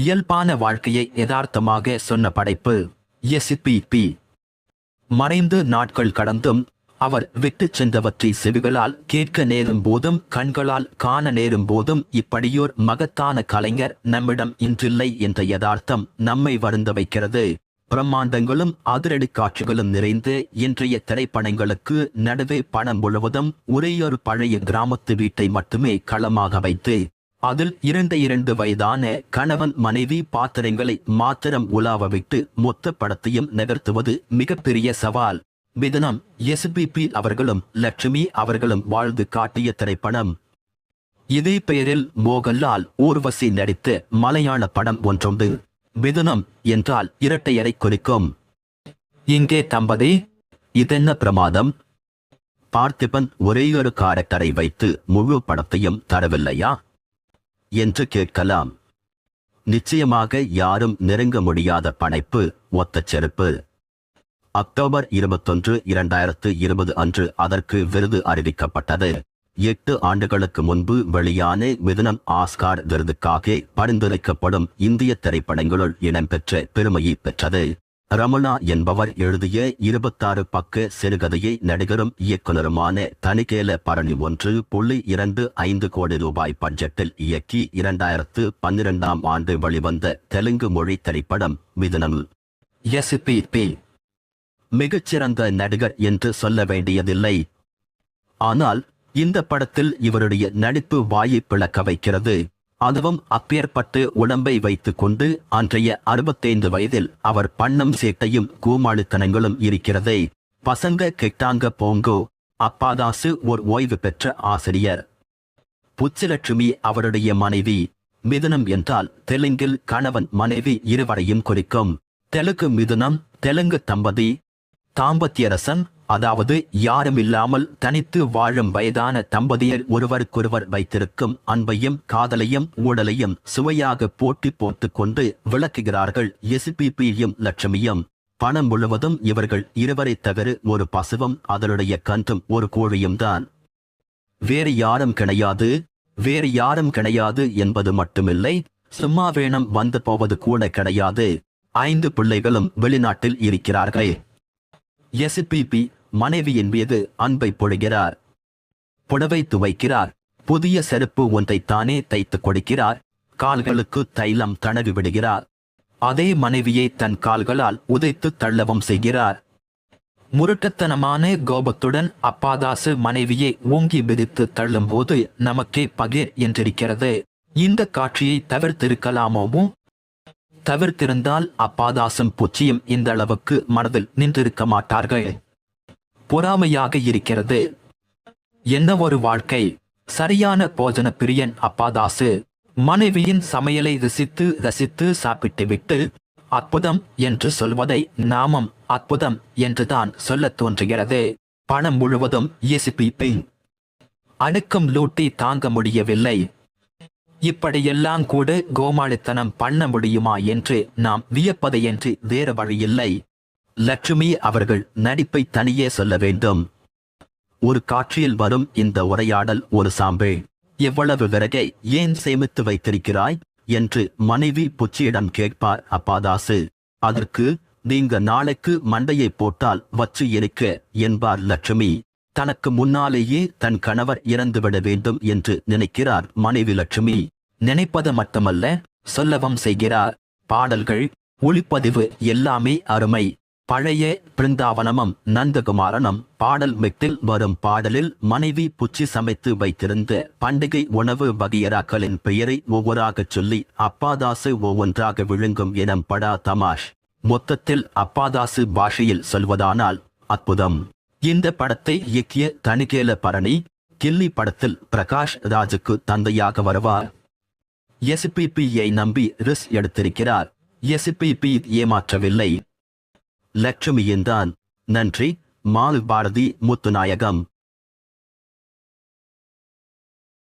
இயல்பான வாழ்க்கையை யதார்த்தமாக சொன்ன படைப்பு எஸ்பிபி. மறைந்து நாட்கள் கடந்தும் அவர் விட்டுச் சென்றவற்றை செவிகளால் கேட்க நேரும் போதும் கண்களால் காண நேரும் போதும் இப்படியோர் மகத்தான கலைஞர் நம்மிடம் இன்றில்லை என்ற யதார்த்தம் நம்மை வருந்த வைக்கிறது. பிரம்மாண்டங்களும் அதிரடி காட்சிகளும் நிறைந்து இன்றைய திரைப்படங்களுக்கு நடுவே பணம் முழுவதும் ஒரேயொரு பழைய கிராமத்து வீட்டை மட்டுமே களமாக வைத்து அதில் இரண்டு வயதான கணவன் மனைவி பாத்திரங்களை மாத்திரம் உலாவ விட்டு மொத்த படத்தையும் நகர்த்துவது மிகப்பெரிய சவால். மிதனம் எஸ்பிபி அவர்களும் லட்சுமி அவர்களும் வாழ்ந்து காட்டிய திரைப்படம். இதே பெயரில் மோகன்லால் ஊர்வசி நடித்த மலையாள படம் ஒன்றுண்டு. மிதுனம் என்றால் இரட்டையரை குறிக்கும். இங்கே தம்பதி, இதென்ன பிரமாதம்? பார்த்திபன் ஒரேயொரு கேரக்டரை வைத்து முழு படத்தையும் தரவில்லையா என்று கேட்கலாம். நிச்சயமாக யாரும் நெருங்க முடியாத படைப்பு ஒத்த செருப்பு. அக்டோபர் 21, 2020 அன்று அதற்கு விருது அறிவிக்கப்பட்டது. 8 ஆண்டுகளுக்கு முன்பு வெளியான மிதுனம் ஆஸ்கார் விருதுக்காக பரிந்துரைக்கப்படும் இந்திய திரைப்படங்களுள் இடம்பெற்ற பெருமையை பெற்றது. ரமணா என்பவர் எழுதிய 26 பக்க சிறுகதையை நடிகரும் இயக்குனருமான தனிகேல பரணி 1.25 கோடி ரூபாய் பட்ஜெட்டில் இயக்கி 2012ஆம் ஆண்டு வெளிவந்த தெலுங்கு மொழி திரைப்படம் மிதுனம். எஸ்பிபி மிகச்சிறந்த நடிகர் என்று சொல்ல வேண்டியதில்லை. ஆனால் இந்த படத்தில் இவருடைய நடிப்பு வாயை பிளக்க வைக்கிறது. அதுவும் அப்பேற்பட்டு உடம்பை வைத்துக் கொண்டு அன்றைய 65 வயதில் அவர் பண்ணம் சேட்டையும் கூமாளித்தனங்களும் இருக்கிறதே. பசங்க கெட்டாங்க போங்கோ. அப்பாதாசு ஓர் ஓய்வு பெற்ற ஆசிரியர். புச்சலட்சுமி அவருடைய மனைவி. மிதுனம் என்றால் தெலுங்கில் கணவன் மனைவி இருவரையும் குறிக்கும். தெலுங்கு மிதுனம், தெலுங்கு தம்பதி. தாம்பத்தியரசன், அதாவது யாருமில்லாமல் தனித்து வாழும் வயதான தம்பதியர் ஒருவருக்கொருவர் வைத்திருக்கும் அன்பையும் காதலையும் ஊடலையும் சுவையாக போட்டி போட்டுக் கொண்டு விளக்குகிறார்கள் எஸ்பிபியும் லட்சுமியும். பணம் முழுவதும் இவர்கள் இருவரை தவிர ஒரு பசுவும் அதனுடைய கன்றும் ஒரு கோழியும் தான். வேறு யாரும் கிடையாது என்பது மட்டுமில்லை, சும்மா வேணும் வந்து போவது கூட கிடையாது. 5 பிள்ளைகளும் வெளிநாட்டில் இருக்கிறார்கள். எஸ்பிபி மனைவியின் மீது அன்பை பொழிகிறார். புடவை துவைக்கிறார். புதிய செருப்பு ஒன்றை தானே தைத்துக் கொடுக்கிறார். கால்களுக்கு தைலம் தடவி விடுகிறார். அதே மனைவியை தன் கால்களால் உதைத்து தள்ளவும் செய்கிறார். முரட்டத்தனமான கோபத்துடன் அப்பாதாசு மனைவியை ஓங்கி மிதித்து தள்ளும் போது நமக்கே பகீர் என்றிருக்கிறது. இந்த காட்சியை தவிர்த்திருக்கலாமோ? தவிர்த்திருந்தால் அப்பாதாசும் புச்சியும் இந்த அளவுக்கு மனதில் நின்றிருக்க மாட்டார்கள். பொறாமையாக இருக்கிறது. என்ன ஒரு வாழ்க்கை! சரியான போஜன பிரியன் அப்பாதாசு. மனைவியின் சமையலை ரசித்து சாப்பிட்டுவிட்டு அற்புதம் என்று சொல்வதை நாமும் அற்புதம் என்றுதான் சொல்ல தோன்றுகிறது. பணம் முழுவதும் எஸ்பிபி. அணுக்கும் லூட்டி தாங்க முடியவில்லை. இப்படியெல்லாம் கூட கோமாளித்தனம் பண்ண முடியுமா என்று நாம் வியப்பதையன்றி வேறு வழியில்லை. லட்சுமி அவர்கள் நடிப்பை தனியே சொல்ல வேண்டும். ஒரு காட்சியில் வரும் இந்த உரையாடல் ஒரு சாம்பே. எவ்வளவு விறகை ஏன் சேமித்து வைத்திருக்கிறாய் என்று மனைவி புச்சியிடம் கேட்பார் அப்பாதாசு. அதற்கு, நீங்க நாளைக்கு மண்டையை போட்டால் வச்சு எரிக்க என்பார் லட்சுமி. தனக்கு முன்னாலேயே தன் கணவர் இறந்துவிட வேண்டும் என்று நினைக்கிறார் மனைவி லட்சுமி. நினைப்பது மட்டுமல்ல, சொல்லவும் செய்கிறார். பாடல்கள், ஒளிப்பதிவு எல்லாமே அருமை. பழைய பிருந்தாவனமும் நந்தகுமாரனும் பாடல் மெட்டில் வரும் பாடலில் மனைவி புச்சி சமைத்து வைத்திருந்த பண்டிகை உணவு வகையராக்களின் பெயரை ஒவ்வொருவராகச் சொல்லி அப்பாதாசு ஒவ்வொன்றாக விழுங்கும் இனம் படா தமாஷ். மொத்தத்தில் அப்பாதாசு பாஷையில் சொல்வதானால் அற்புதம். இந்த படத்தை இயக்கிய தனிகேல பரணி கில்லி படத்தில் பிரகாஷ் ராஜுக்கு தந்தையாக வருவார். எஸ்பிபியை நம்பி ரிஸ்க் எடுத்திருக்கிறார். எஸ்பிபி ஏமாற்றவில்லை. லட்சுமியின் தான். நன்றி. மால் பாரதி முத்துநாயகம்.